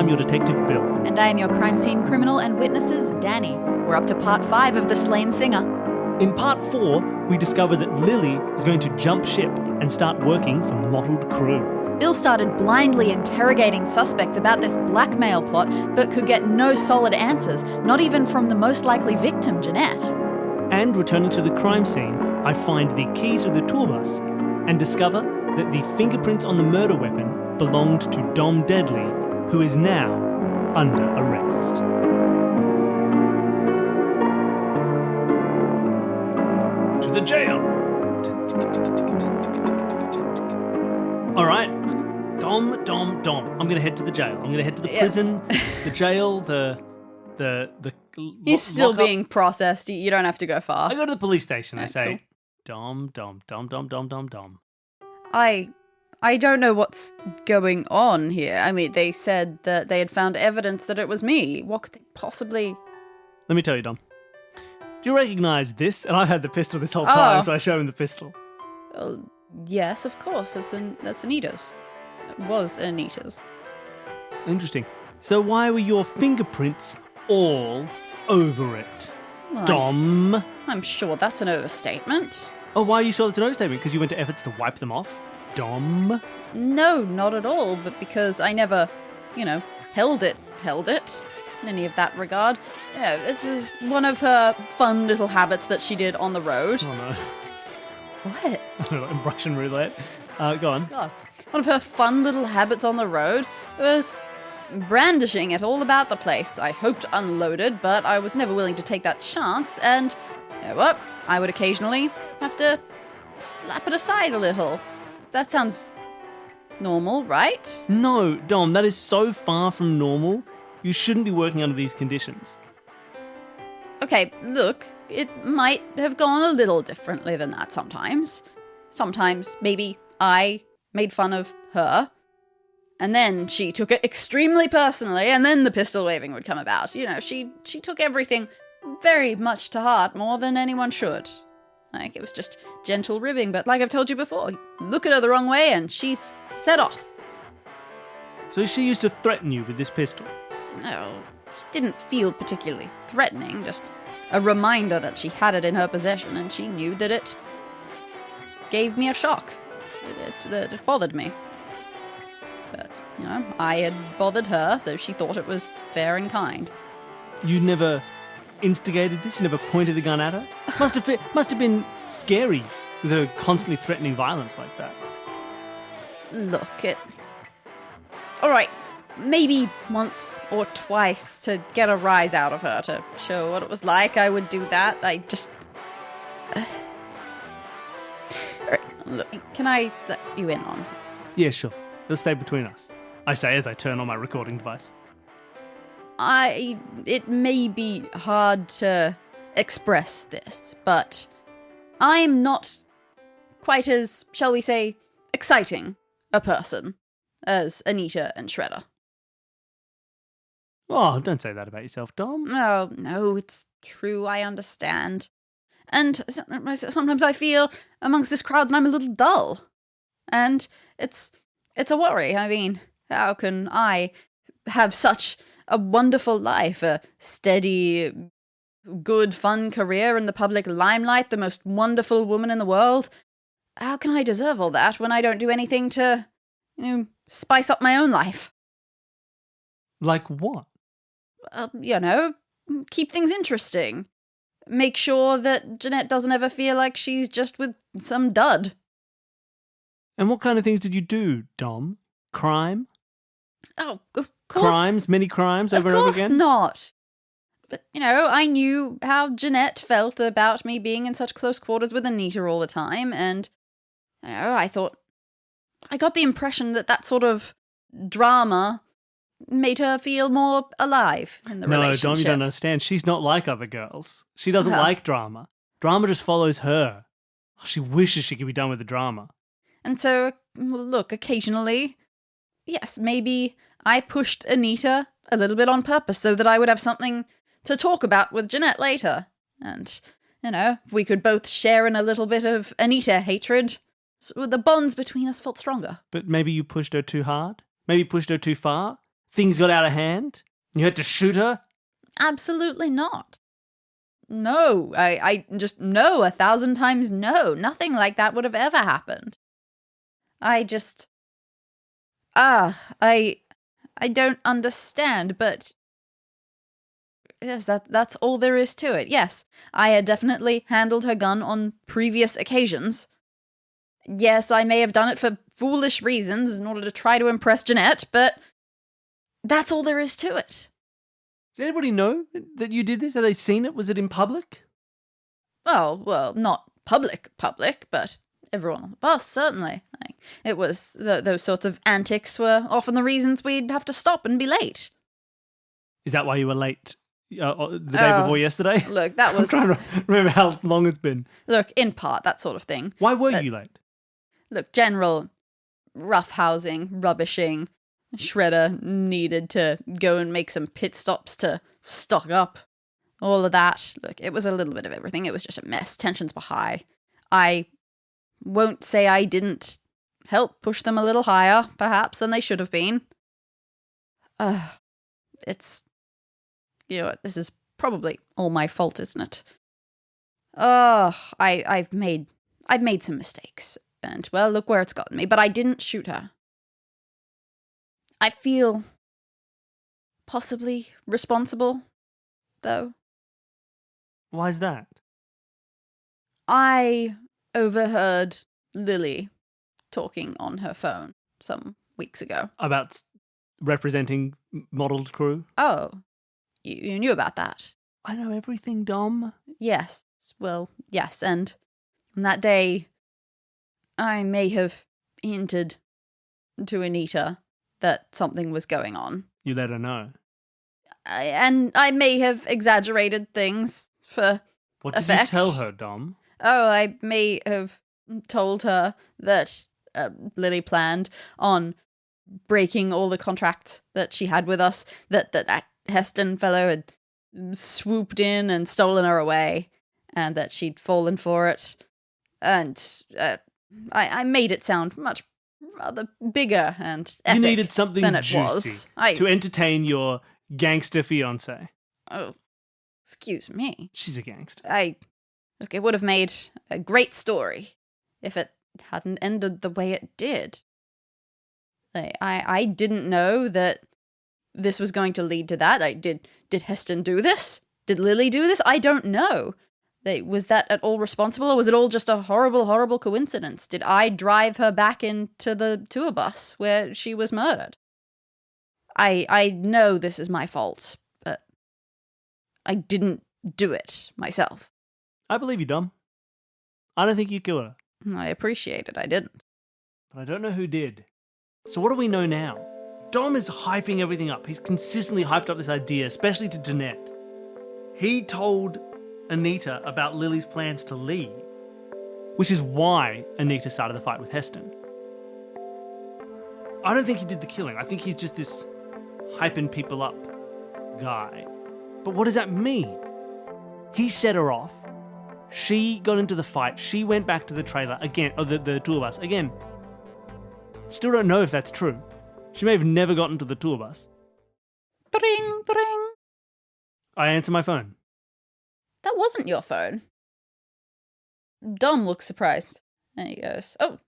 I'm your detective, Bill. And I am your crime scene criminal and witnesses, Dani. We're up to part 5 of The Slain Singer. In part 4, we discover that Lily is going to jump ship and start working for mottled crew. Bill started blindly interrogating suspects about this blackmail plot, but could get no solid answers, not even from the most likely victim, Jeanette. And returning to the crime scene, I find the key to the tour bus and discover that the fingerprints on the murder weapon belonged to Dom Deadly, who is now under arrest. To the jail! All right. Dom. I'm going to head to the jail. I'm going to head to the prison, the jail, the He's still lockup. being processed. You don't have to go far. I go to the police station. I say, cool. Dom. I don't know what's going on here. I mean, they said that they had found evidence that it was me. What could they possibly... Let me tell you, Dom. Do you recognise this? And I've had the pistol this whole time, so I show him the pistol. Yes, of course. That's Anita's. It was Anita's. Interesting. So why were your fingerprints all over it? Well, Dom? I'm sure that's an overstatement. Oh, why are you sure that's an overstatement? Because you went to efforts to wipe them off? Dom? No, not at all, but because I never, held it in any of that regard. This is one of her fun little habits that she did on the road. Oh, no. What? I don't know, Russian roulette. Go on. God. One of her fun little habits on the road was brandishing it all about the place. I hoped unloaded, but I was never willing to take that chance, and you know what? I would occasionally have to slap it aside a little. That sounds normal, right? No, Dom, that is so far from normal. You shouldn't be working under these conditions. Okay, look, it might have gone a little differently than that sometimes. Sometimes, maybe I made fun of her, and then she took it extremely personally, and then the pistol waving would come about. She took everything very much to heart, more than anyone should. Like, it was just gentle ribbing, but like I've told you before, look at her the wrong way and she's set off. So she used to threaten you with this pistol? No, she didn't feel particularly threatening, just a reminder that she had it in her possession, and she knew that it gave me a shock. It bothered me. But, I had bothered her, so she thought it was fair and kind. You never instigated this? You never pointed the gun at her? Must have been scary with her constantly threatening violence like that. Look, all right, maybe once or twice to get a rise out of her, to show what it was like, I would do that. I just... Look, can I let you in on something? Yeah, sure. It'll stay between us. I say as I turn on my recording device. It may be hard to express this, but I'm not quite as, shall we say, exciting a person as Anita and Shredder. Oh, don't say that about yourself, Dom. Oh, no, it's true, I understand. And sometimes I feel amongst this crowd that I'm a little dull. And it's a worry. I mean, how can I have such a wonderful life, a steady, good, fun career in the public limelight, the most wonderful woman in the world? How can I deserve all that when I don't do anything to, spice up my own life? Like what? Keep things interesting. Make sure that Jeanette doesn't ever feel like she's just with some dud. And what kind of things did you do, Dom? Crime? Oh, of course. Crimes? Many crimes over and over again? Of course not. But, I knew how Jeanette felt about me being in such close quarters with Anita all the time, and, I got the impression that sort of drama made her feel more alive in the relationship. No, Dom, you don't understand. She's not like other girls. She doesn't like drama. Drama just follows her. She wishes she could be done with the drama. And so, look, occasionally, yes, maybe I pushed Anita a little bit on purpose so that I would have something to talk about with Jeanette later. And, if we could both share in a little bit of Anita hatred, so the bonds between us felt stronger. But maybe you pushed her too hard? Maybe pushed her too far? things got out of hand? And you had to shoot her? Absolutely not. No, I just no, 1,000 times no. Nothing like that would have ever happened. I just... I don't understand, but... Yes, that's all there is to it. Yes, I had definitely handled her gun on previous occasions. Yes, I may have done it for foolish reasons in order to try to impress Jeanette, but that's all there is to it. Did anybody know that you did this? Have they seen it? Was it in public? Well, not public, but everyone on the bus, certainly. It was, those sorts of antics were often the reasons we'd have to stop and be late. Is that why you were late the day before yesterday? Look, that was... I'm trying to remember how long it's been. Look, in part, that sort of thing. Why were you late? Look, general roughhousing, rubbishing, Shredder needed to go and make some pit stops to stock up. All of that. Look, it was a little bit of everything. It was just a mess. Tensions were high. I won't say I didn't help push them a little higher, perhaps, than they should have been. It's... You know what, this is probably all my fault, isn't it? I've made some mistakes. And, well, look where it's gotten me. But I didn't shoot her. I feel possibly responsible, though. Why is that? I overheard Lily talking on her phone some weeks ago. About representing modelled crew? Oh, you knew about that? I know everything, Dom. Yes, well, yes, and on that day, I may have hinted to Anita that something was going on. You let her know? And I may have exaggerated things for What did effect. you tell her, Dom? Oh, I may have told her that Lily planned on breaking all the contracts that she had with us, that Heston fellow had swooped in and stolen her away, and that she'd fallen for it. And I made it sound much rather bigger and epic you needed something than it juicy was. to entertain your gangster fiancé. Oh, excuse me. She's a gangster. Look, it would have made a great story if it hadn't ended the way it did. I didn't know that this was going to lead to that. Did Heston do this? Did Lily do this? I don't know. Was that at all responsible, or was it all just a horrible, horrible coincidence? Did I drive her back into the tour bus where she was murdered? I know this is my fault, but I didn't do it myself. I believe you, Dom. I don't think you killed her. I appreciate it. I didn't. But I don't know who did. So what do we know now? Dom is hyping everything up. He's consistently hyped up this idea, especially to Jeanette. He told Anita about Lily's plans to leave, which is why Anita started the fight with Heston. I don't think he did the killing. I think he's just this hyping people up guy. But what does that mean? He set her off. She got into the fight. She went back to the trailer again, or the tour bus again. Still don't know if that's true. She may have never gotten to the tour bus. Bring, bring. I answer my phone. That wasn't your phone. Dom looks surprised. And he goes, oh,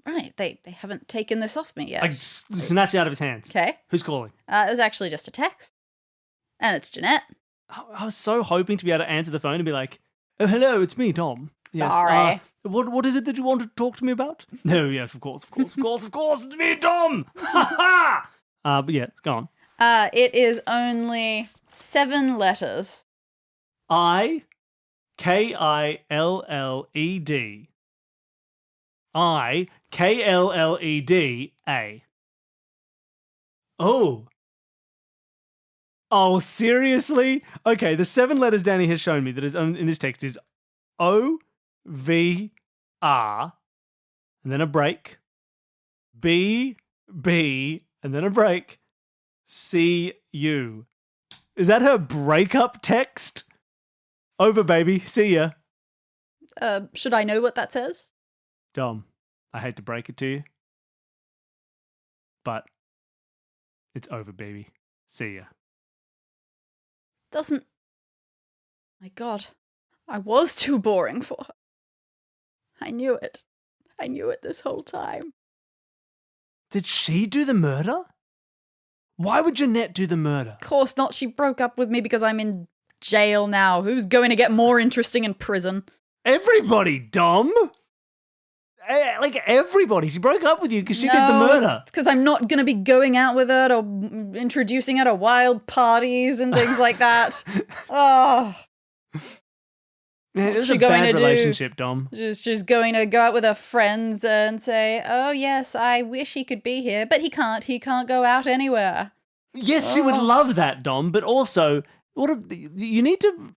right, they haven't taken this off me yet. I snatch it out of his hands. Okay. Who's calling? It was actually just a text. And it's Jeanette. I was so hoping to be able to answer the phone and be like, oh, hello, it's me, Dom. Yes, sorry. What is it that you want to talk to me about? No, yes, of course, it's me, Dom. But yeah, go on. It is only 7 letters. Ikilled. Iklleda. Oh, seriously? Okay, the 7 letters Danny has shown me that is in this text is O-V-R, and then a break, B-B, and then a break, C-U. Is that her breakup text? Over, baby. See ya. Should I know what that says? Dom, I hate to break it to you, but It's over, baby. See ya. Doesn't... My God. I was too boring for her. I knew it. I knew it this whole time. Did she do the murder? Why would Jeanette do the murder? Of course not. She broke up with me because I'm in jail now. Who's going to get more interesting in prison? Everybody, Dom. Like everybody. She broke up with you because she did the murder. It's because I'm not going to be going out with her or introducing her to wild parties and things like that. Oh. Man, it's a bad relationship, Dom. She's going to go out with her friends and say, oh, yes, I wish he could be here, but he can't. He can't go out anywhere. Yes, she would love that, Dom, but also, you need to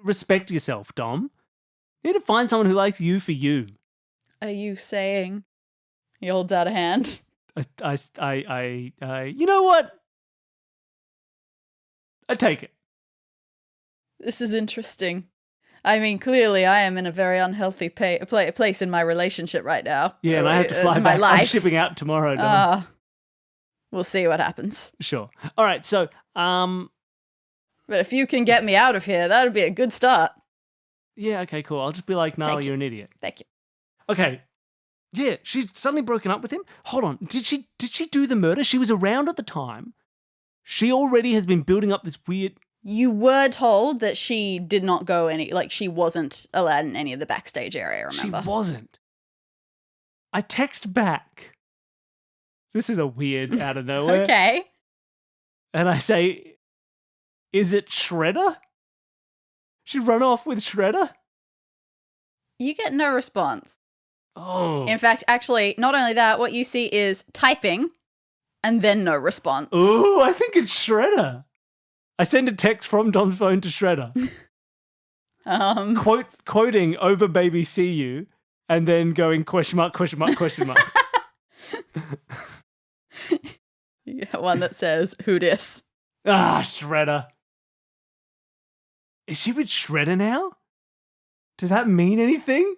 respect yourself, Dom. You need to find someone who likes you for you. Are you saying he holds out a hand? You know what? I take it. This is interesting. I mean, clearly I am in a very unhealthy place in my relationship right now. Yeah, and I have to fly back. I'm shipping out tomorrow, Dom. We'll see what happens. Sure. All right, so, But if you can get me out of here, that would be a good start. Yeah, okay, cool. I'll just be like, no, you're an idiot. Thank you. Okay. Yeah, she's suddenly broken up with him. Hold on. Did she do the murder? She was around at the time. She already has been building up this weird... You were told that she did not go she wasn't allowed in any of the backstage area, remember? She wasn't. I text back. This is a weird out of nowhere. Okay. And I say, is it Shredder? She'd run off with Shredder? You get no response. Oh. In fact, actually, not only that, what you see is typing and then no response. Ooh, I think it's Shredder. I send a text from Dom's phone to Shredder. Quoting over baby see you and then going question mark, question mark, question mark. You got one that says, who dis? Ah, Shredder. Is she with Shredder now? Does that mean anything?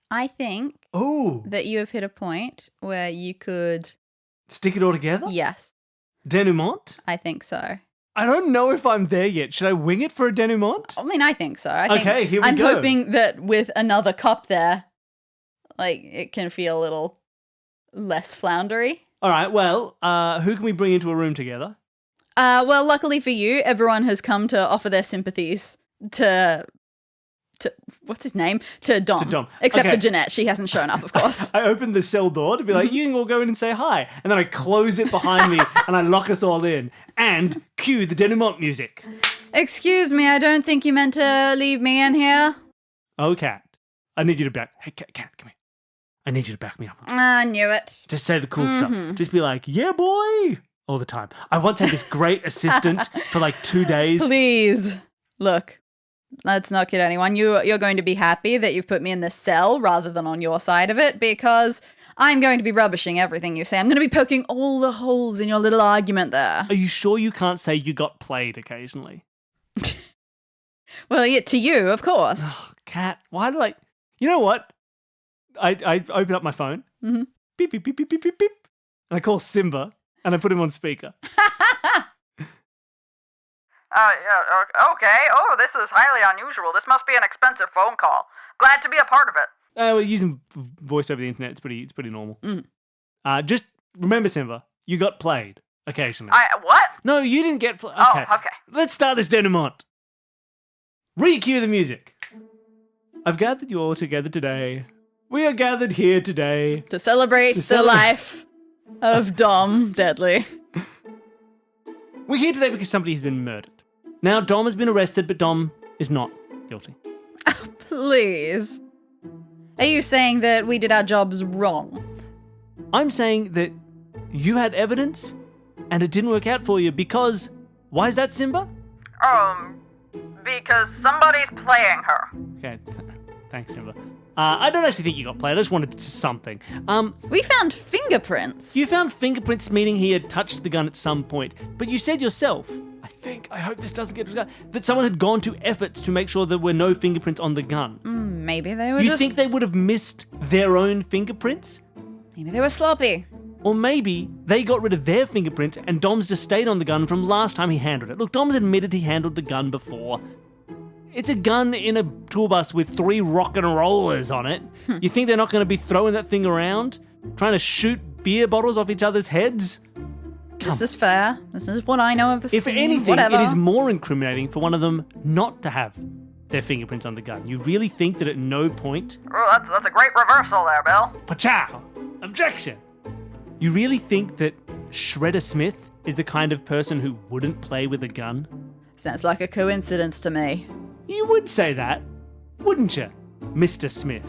I think that you have hit a point where you could... Stick it all together? Yes. Denouement? I think so. I don't know if I'm there yet. Should I wing it for a denouement? I mean, I think so. Okay, here we I'm go. I'm hoping that with another cop there, it can feel a little less floundery. All right, well, who can we bring into a room together? Well, luckily for you, everyone has come to offer their sympathies to what's his name? To Dom. Except for Jeanette. She hasn't shown up, of course. I opened the cell door to be like, you can all go in and say hi. And then I close it behind me and I lock us all in. And cue the denouement music. Excuse me, I don't think you meant to leave me in here. Oh, Cat. I need you to Hey, Cat, come here. I need you to back me up. I knew it. Just say the cool stuff. Just be like, yeah, boy. All the time. I once had this great assistant for like 2 days. Please. Look. Let's not kid anyone. You're going to be happy that you've put me in this cell rather than on your side of it because I'm going to be rubbishing everything you say. I'm going to be poking all the holes in your little argument there. Are you sure you can't say you got played occasionally? Well, yeah, to you, of course. Oh, Cat, why did I... You know what? I open up my phone. Mm-hmm. Beep, beep, beep, beep, beep, beep, beep. And I call Simba and I put him on speaker. Yeah, okay. Oh, this is highly unusual. This must be an expensive phone call. Glad to be a part of it. We're using voice over the internet. It's pretty normal. Just remember, Simba, you got played occasionally. What? No, you didn't get played. Okay. Oh, okay. Let's start this denouement. Re-cue the music. I've gathered you all together today. We are gathered here today. To celebrate the life of Dom Deadly. We're here today because somebody has been murdered. Now, Dom has been arrested, but Dom is not guilty. Oh, please. Are you saying that we did our jobs wrong? I'm saying that you had evidence and it didn't work out for you because... Why is that, Simba? Because somebody's playing her. Okay, thanks, Simba. I don't actually think you got played. I just wanted something. We found fingerprints. You found fingerprints, meaning he had touched the gun at some point. But you said yourself, I hope this doesn't get discovered, that someone had gone to efforts to make sure there were no fingerprints on the gun. Maybe they were You think they would have missed their own fingerprints? Maybe they were sloppy. Or maybe they got rid of their fingerprints and Dom's just stayed on the gun from last time he handled it. Look, Dom's admitted he handled the gun before. It's a gun in a tour bus with 3 rock and rollers on it. You think they're not going to be throwing that thing around? Trying to shoot beer bottles off each other's heads? This is fair. This is what I know of the scene. If anything, Whatever. it is more incriminating for one of them not to have their fingerprints on the gun. You really think that at no point... Oh, that's a great reversal there, Bill. Pachow! Objection! You really think that Shredder Smith is the kind of person who wouldn't play with a gun? Sounds like a coincidence to me. You would say that, wouldn't you, Mr. Smith?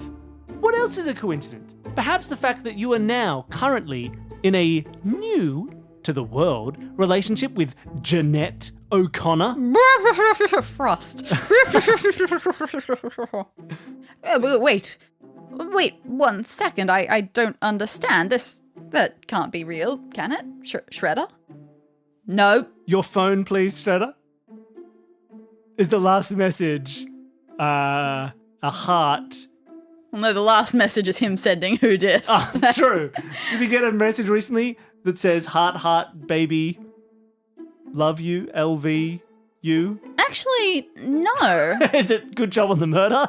What else is a coincidence? Perhaps the fact that you are now currently in a new to the world relationship with Jeanette O'Connor. Frost. Wait 1 second. I don't understand. That can't be real, can it? Shredder? No. Your phone, please, Shredder. Is the last message a heart? No, the last message is him sending who dis. Oh, true. Did you get a message recently that says heart, baby, love you, LV, you? Actually, no. Is it good job on the murder?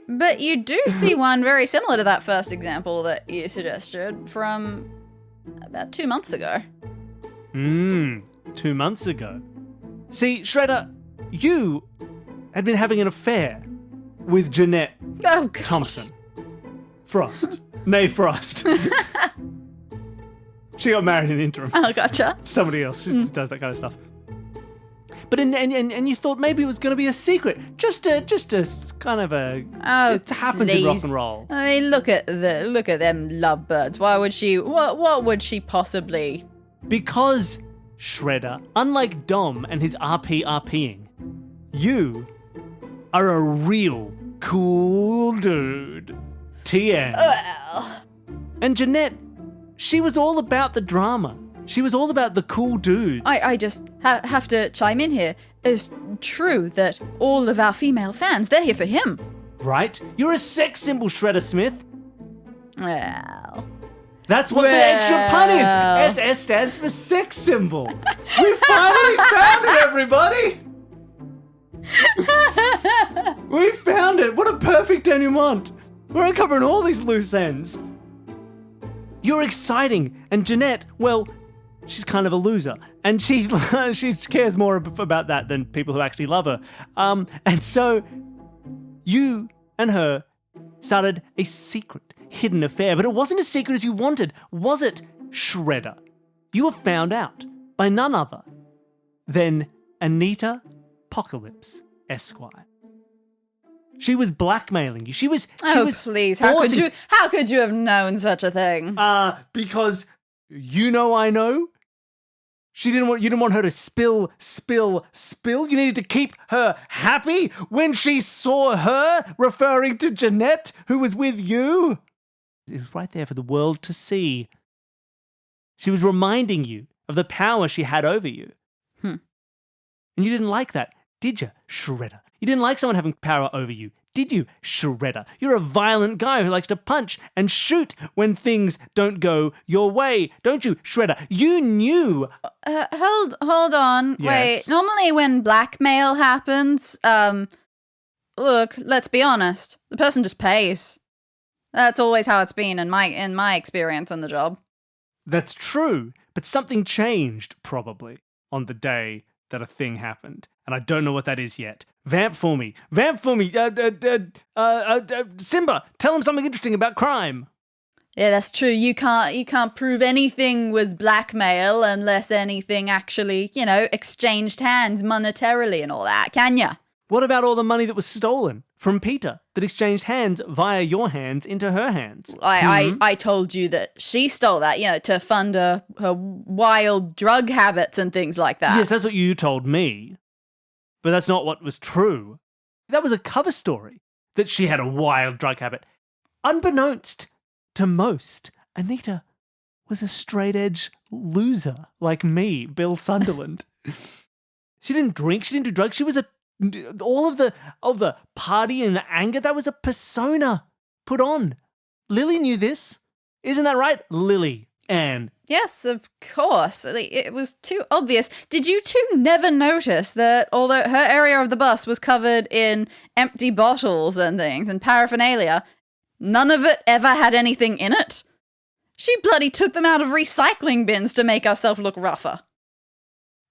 But you do see one very similar to that first example that you suggested from about 2 months ago. 2 months ago. See, Shredder, you had been having an affair with Jeanette Oh, gosh. Thompson. Frost. Nay, Frost. She got married in the interim. Oh, gotcha. Somebody else who does that kind of stuff. But and you thought maybe it was going to be a secret, just a kind of a. Oh, it happens in rock and roll. I mean, look at them lovebirds. Why would she? What would she possibly? Because Shredder, unlike Dom and his RPing, you are a real cool dude. TM. Well, And Jeanette, she was all about the drama. She was all about the cool dudes. I just have to chime in here. It's true that all of our female fans, they're here for him. Right? You're a sex symbol, Shredder Smith. Well, That's what the extra pun is. SS stands for sex symbol. We finally found it, everybody. We found it. What a perfect denouement. We're uncovering all these loose ends. You're exciting. And Jeanette, well, she's kind of a loser. And she cares more about that than people who actually love her. And so you and her started a secret, hidden affair. But it wasn't as secret as you wanted, was it, Shredder? You were found out by none other than Anita Apocalypse Esquire. She was blackmailing you. She was please, how could you have known such a thing? Because you know I know. You didn't want her to spill. You needed to keep her happy when she saw her referring to Jeanette, who was with you. It was right there for the world to see. She was reminding you of the power she had over you. And you didn't like that, did you, Shredder? You didn't like someone having power over you, did you, Shredder? You're a violent guy who likes to punch and shoot when things don't go your way, don't you, Shredder? You knew. Hold on. Yes. Wait. Normally when blackmail happens, look, let's be honest. The person just pays. That's always how it's been in my experience on the job. That's true, but something changed, probably, on the day that a thing happened. And I don't know what that is yet. Vamp for me. Simba, tell him something interesting about crime. Yeah, that's true. You can't prove anything was blackmail unless anything actually, exchanged hands monetarily and all that, can ya? What about all the money that was stolen from Peter that exchanged hands via your hands into her hands? I told you that she stole that, to fund her wild drug habits and things like that. Yes, that's what you told me. But that's not what was true. That was a cover story, that she had a wild drug habit. Unbeknownst to most, Anita was a straight-edge loser like me, Bill Sunderland. She didn't drink, she didn't do drugs, she was all of the party and the anger, that was a persona put on. Lily knew this. Isn't that right, Lily Ann? Yes, of course. It was too obvious. Did you two never notice that although her area of the bus was covered in empty bottles and things and paraphernalia, none of it ever had anything in it? She bloody took them out of recycling bins to make herself look rougher.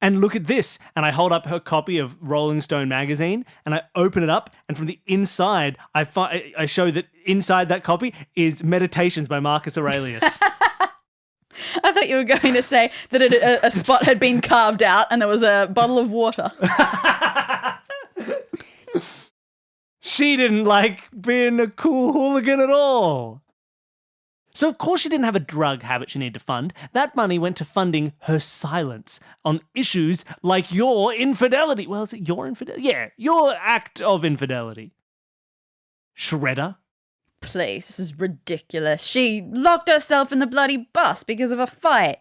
And look at this. And I hold up her copy of Rolling Stone magazine and I open it up. And from the inside, I show that inside that copy is Meditations by Marcus Aurelius. I thought you were going to say that a spot had been carved out and there was a bottle of water. She didn't like being a cool hooligan at all. So of course she didn't have a drug habit she needed to fund. That money went to funding her silence on issues like your infidelity. Well, is it your infidelity? Yeah, your act of infidelity. Shredder. Please, this is ridiculous. She locked herself in the bloody bus because of a fight.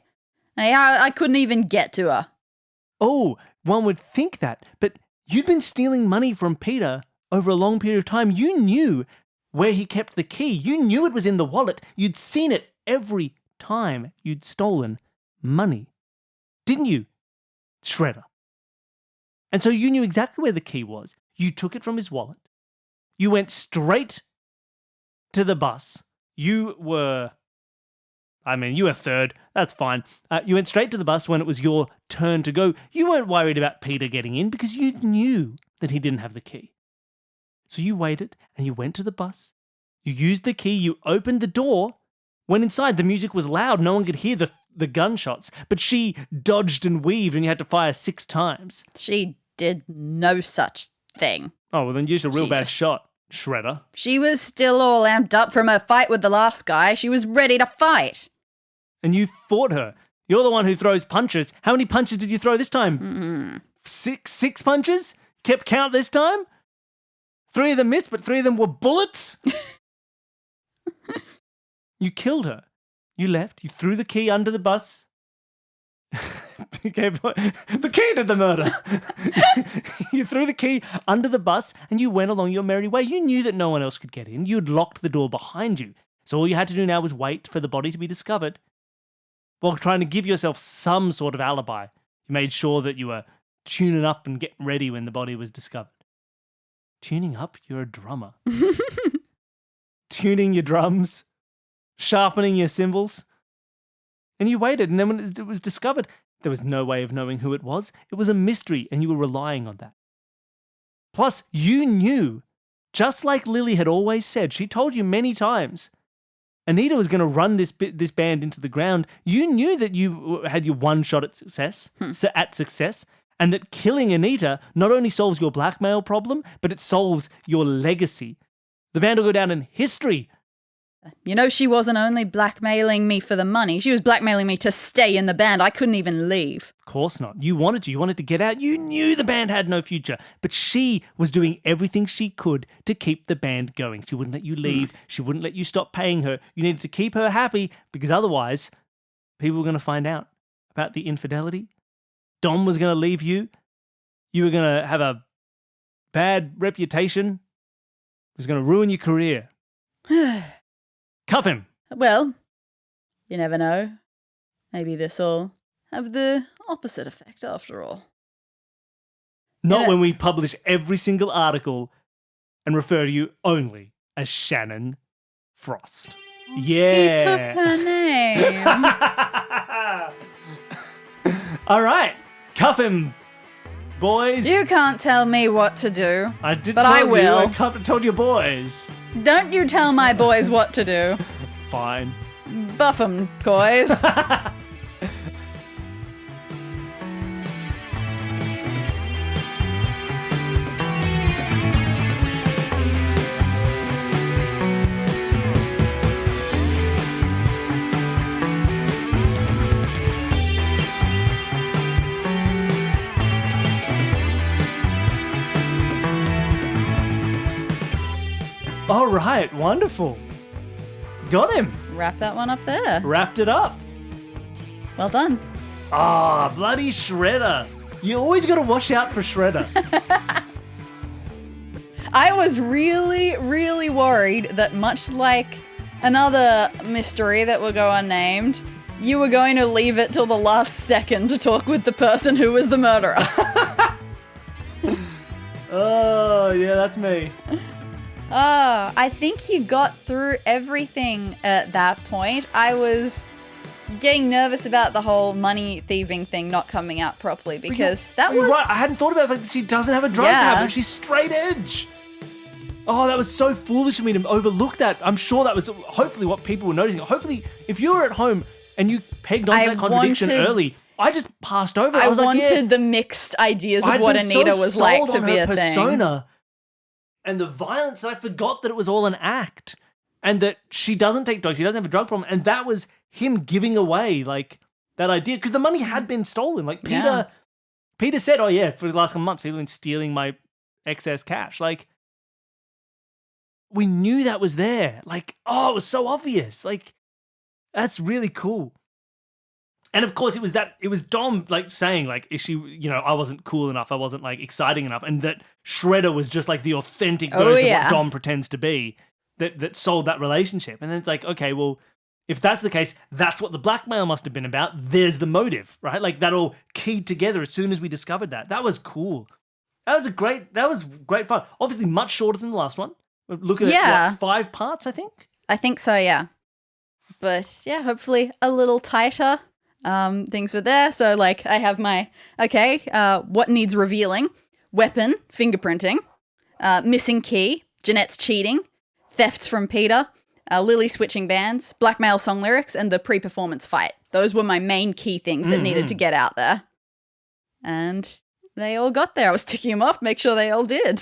I couldn't even get to her. Oh, one would think that, but you'd been stealing money from Peter over a long period of time. You knew where he kept the key. You knew it was in the wallet. You'd seen it every time you'd stolen money. Didn't you, Shredder? And so you knew exactly where the key was. You took it from his wallet. You went straight to the bus. You were third. That's fine. You went straight to the bus when it was your turn to go. You weren't worried about Peter getting in because you knew that he didn't have the key. So you waited and you went to the bus. You used the key. You opened the door. When inside, the music was loud. No one could hear the gunshots. But she dodged and weaved and you had to fire 6 times. She did no such thing. Oh, well then use a real bad shot, Shredder. She was still all amped up from her fight with the last guy. She was ready to fight. And you fought her. You're the one who throws punches. How many punches did you throw this time? Mm-hmm. 6 punches? Kept count this time? 3 of them missed, but 3 of them were bullets? You killed her. You left. You threw the key under the bus. The key to the murder. You threw the key under the bus and you went along your merry way. You knew that no one else could get in. You'd locked the door behind you. So all you had to do now was wait for the body to be discovered while trying to give yourself some sort of alibi. You made sure that you were tuning up and getting ready when the body was discovered. Tuning up? You're a drummer. Tuning your drums, sharpening your cymbals. And you waited, and then when it was discovered, there was no way of knowing who it was. It was a mystery, and you were relying on that. Plus, you knew, just like Lily had always said, she told you many times, Anita was going to run this band into the ground. You knew that you had your one shot at success, and that killing Anita not only solves your blackmail problem, but it solves your legacy. The band will go down in history. You know, she wasn't only blackmailing me for the money, she was blackmailing me to stay in the band. I couldn't even leave. Of course not. You wanted to get out. You knew the band had no future, but she was doing everything she could to keep the band going. She wouldn't let you leave. She wouldn't let you stop paying her. You needed to keep her happy because otherwise people were going to find out about the infidelity. Dom was going to leave you. You were going to have a bad reputation. It was going to ruin your career. Cuff him. Well, you never know. Maybe this'll have the opposite effect after all. Not when we publish every single article and refer to you only as Shannon Frost. Yeah. He took her name. All right. Cuff him, boys. You can't tell me what to do. I didn't. But I will. I told your boys. Don't you tell my boys what to do. Fine. Buff them, boys. All right, wonderful. Got him. Wrap that one up there. Wrapped it up. Well done. Ah, bloody Shredder. You always got to watch out for Shredder. I was really, really worried that much like another mystery that will go unnamed. You were going to leave it till the last second to talk with the person who was the murderer. Oh, yeah, that's me. Oh, I think you got through everything at that point. I was getting nervous about the whole money thieving thing not coming out properly because that was... Right, I hadn't thought about it. Like, she doesn't have a drug habit. She's straight edge. Oh, that was so foolish of me to overlook that. I'm sure that was hopefully what people were noticing. Hopefully, if you were at home and you pegged onto that contradiction early, I just passed over it. I was wanted the mixed ideas of what Anita was like to be a persona and the violence that I forgot that it was all an act and that she doesn't take drugs. She doesn't have a drug problem. And that was him giving away like that idea because the money had been stolen. Like Peter said, oh yeah, for the last couple months, people have been stealing my excess cash. Like we knew that was there. Like, oh, it was so obvious. Like that's really cool. And of course, it was Dom like saying like, is she, I wasn't cool enough. I wasn't like exciting enough. And that Shredder was just like the authentic version of what Dom pretends to be that sold that relationship. And then it's like, okay, well, if that's the case, that's what the blackmail must have been about. There's the motive, right? Like that all keyed together as soon as we discovered that. That was cool. That was great fun. Obviously much shorter than the last one. We're looking at 5 parts, I think. I think so, yeah. But yeah, hopefully a little tighter. Things were there. So like I have my, what needs revealing? Weapon, fingerprinting, missing key, Jeanette's cheating, thefts from Peter, Lily switching bands, blackmail song lyrics, and the pre-performance fight. Those were my main key things that needed to get out there. And they all got there. I was ticking them off, make sure they all did.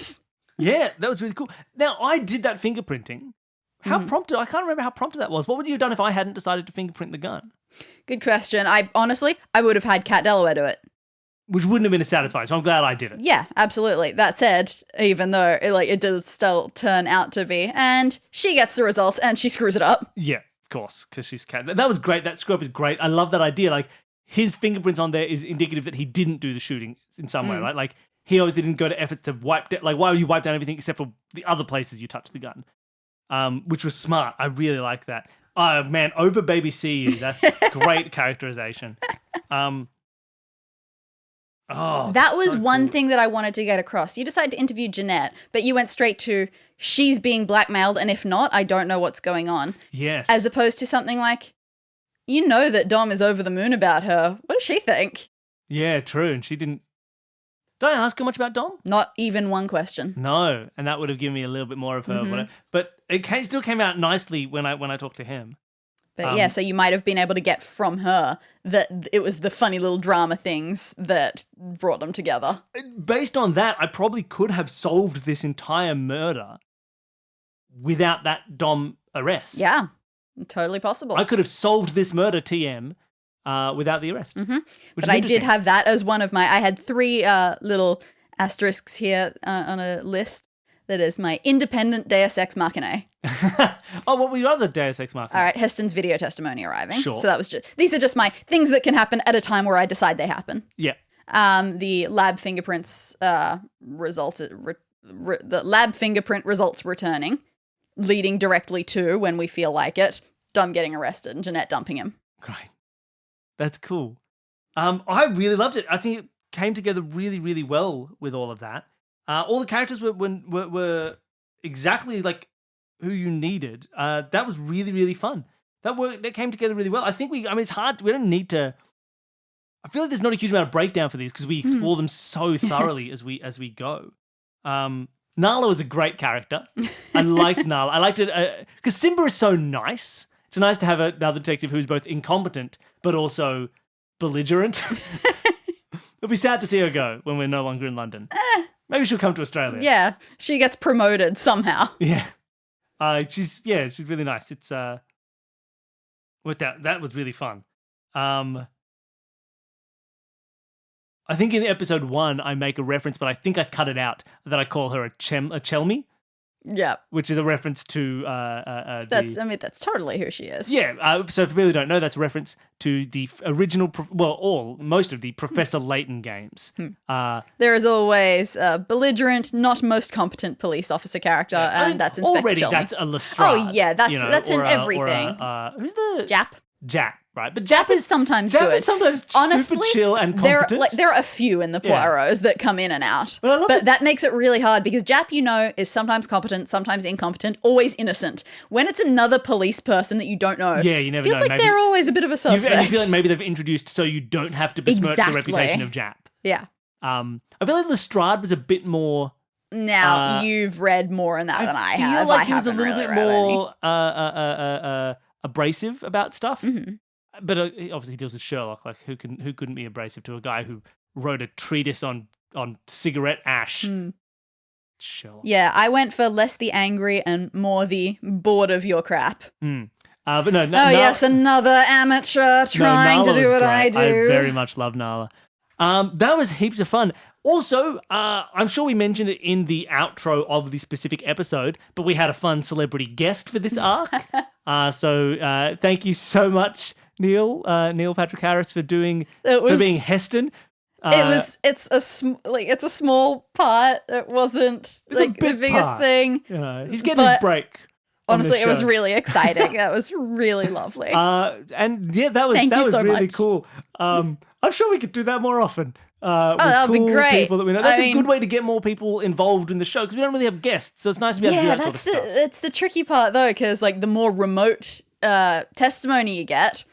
Yeah, that was really cool. Now, I did that fingerprinting. How prompted? I can't remember how prompted that was. What would you have done if I hadn't decided to fingerprint the gun? Good question. I would have had Kat Delaware do it. Which wouldn't have been as satisfying, so I'm glad I did it. Yeah, absolutely. That said, even though it does still turn out to be, and she gets the results and she screws it up. Yeah, of course, because she's Kat. That was great. That screw up is great. I love that idea. Like, his fingerprints on there is indicative that he didn't do the shooting in some way, right? Like, he obviously didn't go to efforts to wipe down, like, why would you wipe down everything except for the other places you touched the gun? Which was smart. I really like that. Oh, man, over Baby See You. That's great characterization. That was so one thing that I wanted to get across. You decided to interview Jeanette, but you went straight to, she's being blackmailed, and if not, I don't know what's going on. Yes. As opposed to something like, you know that Dom is over the moon about her. What does she think? Yeah, true. And she didn't... Did I ask her much about Dom? Not even one question. No, and that would have given me a little bit more of her. But it still came out nicely when I talked to him. But so you might have been able to get from her that it was the funny little drama things that brought them together. Based on that, I probably could have solved this entire murder without that Dom arrest. Yeah, totally possible. I could have solved this murder, TM, without the arrest. But I did have that as one of my... I had 3 little asterisks here on a list. That is my independent Deus Ex Machina. Oh, what were your other Deus Ex Machina? All right, Heston's video testimony arriving. Sure. So that was these are just my things that can happen at a time where I decide they happen. Yeah. The lab fingerprints the lab fingerprint results returning, leading directly to, when we feel like it, Dom getting arrested and Jeanette dumping him. Great. That's cool. I really loved it. I think it came together really, really well with all of that. All the characters were exactly like who you needed. That was really, really fun. That came together really well. I think it's hard. We don't need to. I feel like there's not a huge amount of breakdown for these because we explore them so thoroughly as we go. Nala was a great character. I liked Nala. I liked it because Simba is so nice. It's nice to have another detective who's both incompetent but also belligerent. It'll be sad to see her go when we're no longer in London. Maybe she'll come to Australia. Yeah, she gets promoted somehow. Yeah. She's really nice. It's worked out. That was really fun. I think in episode 1 I make a reference, but I think I cut it out, that I call her a Chelmy. Yeah. which is a reference to That's totally who she is. Yeah, so for people who don't know, that's a reference to the original, most of the Professor Layton games. There is always a belligerent, not most competent police officer character, and that's Inspector already Chilney. that's a Lestrade. Oh yeah, that's in everything. Who's the Jap, right? But Jap is sometimes Jap good. is sometimes Honestly, super chill and competent. There are a few in the Poirots that come in and out, But I love but that makes it really hard because Jap, is sometimes competent, sometimes incompetent, always innocent. When it's another police person that you don't know, you never feels know. like Maybe they're always a bit of a suspect. and you feel like maybe they've introduced so you don't have to besmirch the reputation of Jap. Yeah. I feel like Lestrade was a bit more. Now you've read more in that than I have. I feel like he was a haven't little really bit read more abrasive about stuff. Mm-hmm. But obviously he deals with Sherlock. Like who couldn't be abrasive to a guy who wrote a treatise on cigarette ash? Sherlock. Yeah, I went for less the angry and more the bored of your crap. But no. Yes, another amateur trying to do what I do. I very much love Nala. That was heaps of fun. Also, I'm sure we mentioned it in the outro of the specific episode, but we had a fun celebrity guest for this arc. So thank you so much, Neil Patrick Harris, for being Heston. It's a small part. It wasn't like the biggest thing. He's getting his break. Honestly, it was really exciting. That was really lovely. And yeah, that was so really much. cool. I'm sure we could do that more often. That would be great. People that we know. That's a good way to get more people involved in the show because we don't really have guests, so it's nice to be able to do that sort of stuff. It's the tricky part though, because like the more remote testimony you get,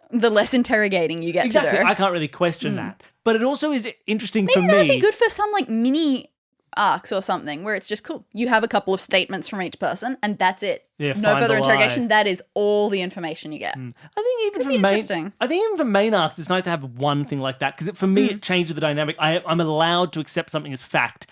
the less interrogating you get to do. I can't really question that. But it also is interesting for me. Maybe that'd be good for some like mini arcs or something where it's just cool. You have a couple of statements from each person and that's it. Yeah, no further interrogation. That is all the information you get. I think even for main arcs, it's nice to have one thing like that because for me it changes the dynamic. I'm allowed to accept something as fact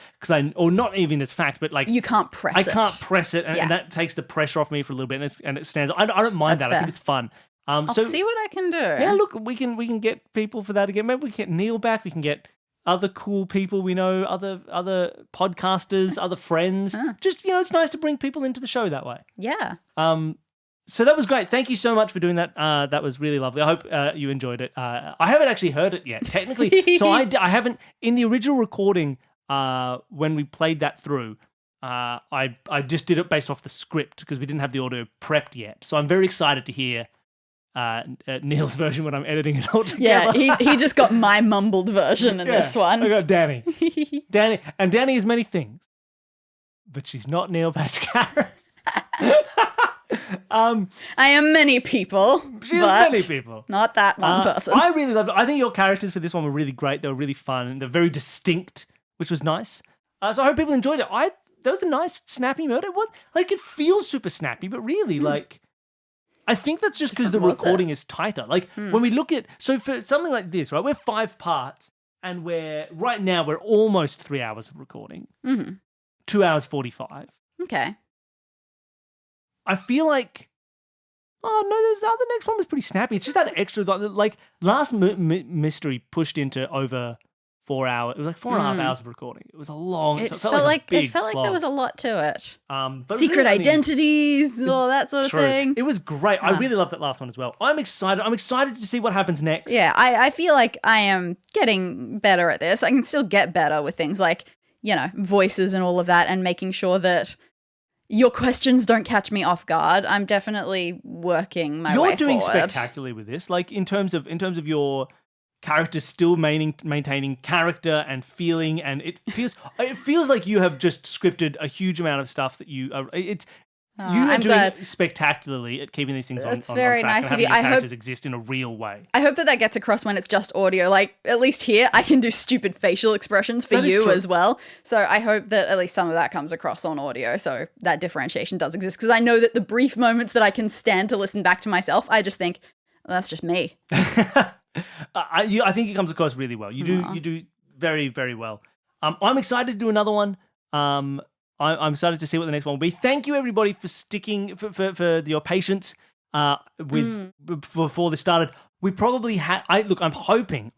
or not even as fact, but like you can't press it. I can't press it, and that takes the pressure off me for a little bit, and it stands. I don't mind that. I think it's fun. I'll see what I can do. Yeah, look, we can get people for that again. Maybe we can get Neil back. We can get other cool people we know, other podcasters, other friends. Just, it's nice to bring people into the show that way. Yeah. So that was great. Thank you so much for doing that. That was really lovely. I hope you enjoyed it. I haven't actually heard it yet, technically. So I haven't, in the original recording, when we played that through, I just did it based off the script because we didn't have the audio prepped yet. So I'm very excited to hear Neil's version when I'm editing it all together. Yeah, he just got my mumbled version in this one. I got Dani. Dani is many things, but she's not Neil Patrick Harris. I am many people. She is many people. Not that one person. I really loved it. I think your characters for this one were really great. They were really fun and they're very distinct, which was nice. So I hope people enjoyed it. That was a nice, snappy murder. It feels super snappy, but really, I think that's just because the recording is tighter. When we look at, so for something like this, right, we're 5 parts and right now we're almost 3 hours of recording. 2 hours 45. Okay. I feel like, the next one was pretty snappy. It's just that extra, last mystery pushed into over 4 hours. It was like 4.5 hours of recording. It was a long. It felt like there was a lot to it. But secret identities and all that sort of thing. It was great. I really loved that last one as well. I'm excited. I'm excited to see what happens next. Yeah, I feel like I am getting better at this. I can still get better with things like, voices and all of that, and making sure that your questions don't catch me off guard. I'm definitely working my way forward. You're doing spectacularly with this. In terms of your characters still maintaining character and feeling, and it feels like you have just scripted a huge amount of stuff that you are. You are doing spectacularly at keeping these things on track. Very nice and of you. Having your characters exist in a real way. I hope that gets across when it's just audio. At least here, I can do stupid facial expressions for you as well. So I hope that at least some of that comes across on audio. So that differentiation does exist. Because I know that the brief moments that I can stand to listen back to myself, I just think, well, that's just me. I think it comes across really well. You do very, very well. I'm excited to do another one. I'm excited to see what the next one will be. Thank you, everybody, for sticking for your patience before this started. We probably had. I'm hoping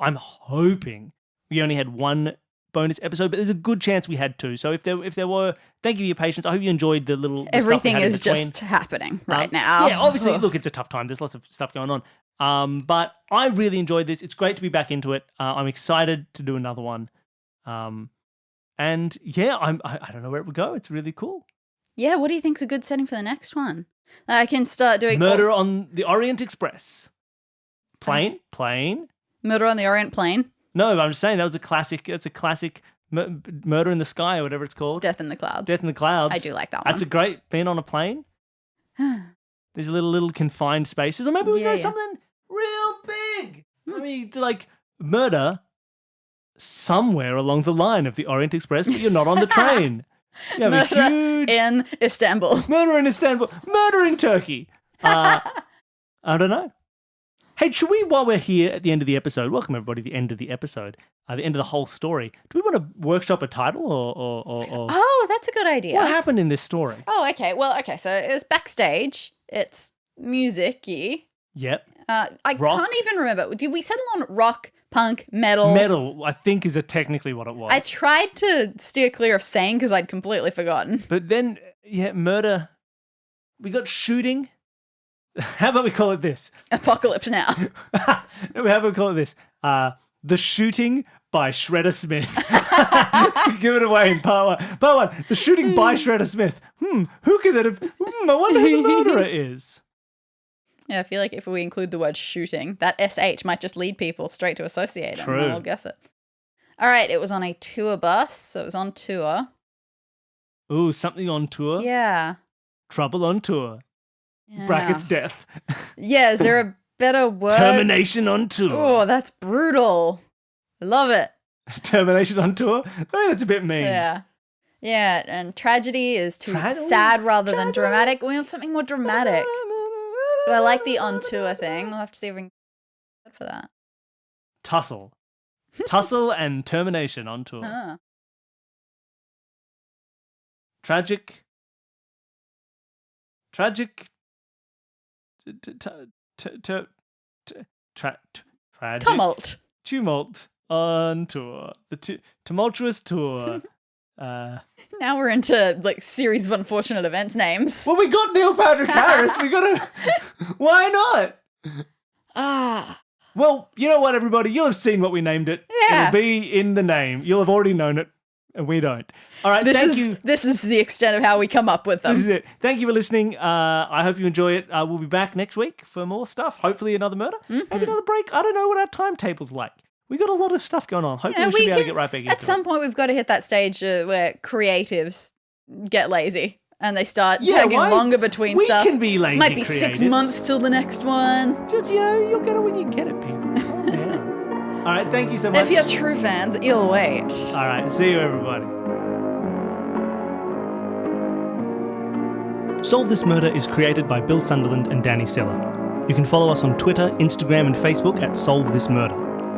we only had one bonus episode, but there's a good chance we had 2. So if there were, thank you for your patience. I hope you enjoyed the little the Everything stuff we had is in between. just happening right now. Yeah, obviously, look, it's a tough time. There's lots of stuff going on. But I really enjoyed this. It's great to be back into it. I'm excited to do another one. And yeah, I don't know where it would go. It's really cool. Yeah, what do you think's a good setting for the next one? I can start doing Murder on the Orient Express. Plane. Murder on the Orient Plain. No, I'm just saying that was a classic. It's a classic Murder in the Sky or whatever it's called. Death in the Clouds. Death in the Clouds. I do like that one. That's a great being on a plane. There's little confined spaces, or maybe we go something real big. I mean, like murder somewhere along the line of the Orient Express, but you're not on the train. You have Murder a huge in Istanbul. murder in Istanbul, murder in Turkey. I don't know. Hey, should we, while we're here at the end of the episode, welcome everybody to the end of the episode, the end of the whole story, do we want to workshop a title or Oh, that's a good idea. what happened in this story? Oh, okay. Well, okay, so it was backstage. It's music-y. Yep. I Rock. can't even remember. Did we settle on rock, punk, metal? Metal, I think, is technically what it was. I tried to steer clear of saying because I'd completely forgotten. But then, yeah, murder. We got shooting. How about we call it this? Apocalypse Now. No, how about we call it this? The Shooting by Shredder Smith. Give it away in part 1. Part 1, the shooting by Shredder Smith. Who could that have... I wonder who the murderer is. Yeah, I feel like if we include the word shooting, that SH might just lead people straight to associate it. True. And they'll guess it. All right, it was on a tour bus, so it was on tour. Ooh, something on tour. Yeah. Trouble on tour. Yeah. Brackets death. Yeah, is there a better word? Termination on tour. Oh, that's brutal. I love it. Termination on tour? I mean, that's a bit mean. Yeah. Yeah, and tragedy is too sad rather than dramatic. We want something more dramatic. But I like the on tour thing. We'll have to see if we can get for that. Tussle. Tussle and termination on tour. Huh. Tragic. Tumult. Tumult on tour. The tumultuous tour. Now we're into like series of unfortunate events names. Well, we got Neil Patrick Harris. We gotta. Why not? Well, you know what, everybody? You'll have seen what we named it. Yeah. It'll be in the name. You'll have already known it, and we don't. All right, thank you. This is the extent of how we come up with them. This is it. Thank you for listening. I hope you enjoy it. We'll be back next week for more stuff. Hopefully another murder. Maybe another break. I don't know what our timetable's like. We got a lot of stuff going on. Hopefully we should be able to get right back into it. At some point, we've got to hit that stage where creatives get lazy and they start taking longer between stuff. We can be lazy. Might be creatives. 6 months till the next one. Just, you'll get it when you get it, people. Calm down. All right, thank you so much. If you're true fans, you'll wait. All right, see you, everybody. Solve This Murder is created by Bill Sunderland and Dani Siller. You can follow us on Twitter, Instagram and Facebook at Solve This Murder.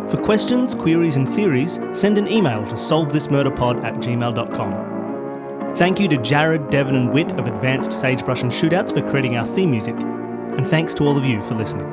For questions, queries and theories, send an email to solvethismurderpod@gmail.com. Thank you to Jared, Devon and Whit of Advanced Sagebrush and Shootouts for creating our theme music. And thanks to all of you for listening.